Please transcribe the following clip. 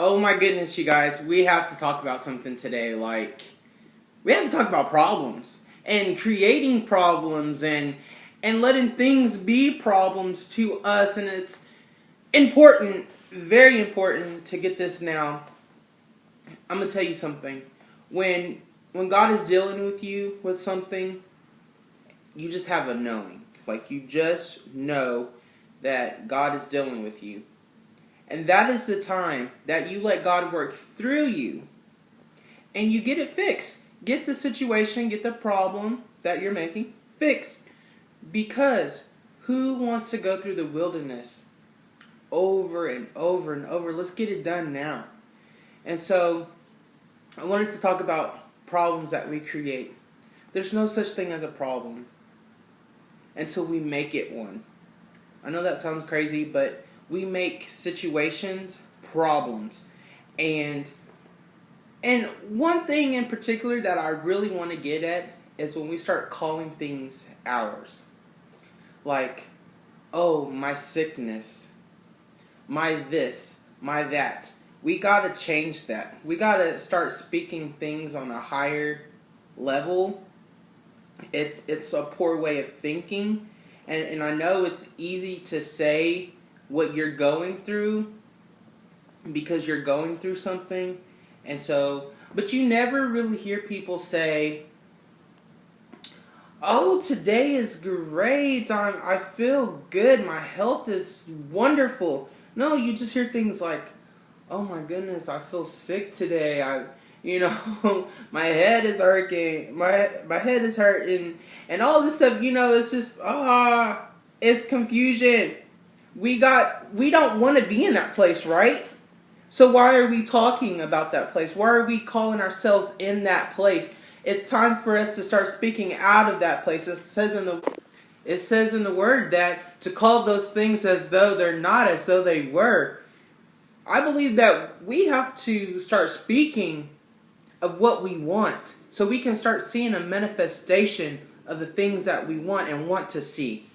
Oh my goodness, you guys, we have to talk about something today. We have to talk about problems and creating problems and letting things be problems to us. And it's important, very important to get this now. I'm gonna tell you something. When God is dealing with you with something, you just have a knowing. Like you just know that God is dealing with you. And that is the time that you let God work through you and you get it fixed. Get the situation, get the problem that you're making fixed. Because who wants to go through the wilderness over and over and over? Let's get it done now. And so I wanted to talk about problems that we create. There's no such thing as a problem until we make it one. I know that sounds crazy, but we make situations problems. And one thing in particular that I really want to get at is when we start calling things ours. Like, oh, my sickness, my this, my that. We gotta change that. We gotta start speaking things on a higher level. It's a poor way of thinking. And I know it's easy to say what you're going through because you're going through something. And so, but you never really hear people say, oh, today is great. I feel good. My health is wonderful. No, you just hear things like, oh my goodness, I feel sick today. My head is hurting. My head is hurting, and all this stuff. It's just it's confusion. We don't want to be in that place, right? So why are we talking about that place? Why are we calling ourselves in that place? It's time for us to start speaking out of that place. It says in the word that to call those things as though they're not, as though they were. I believe that we have to start speaking of what we want so we can start seeing a manifestation of the things that we want and want to see.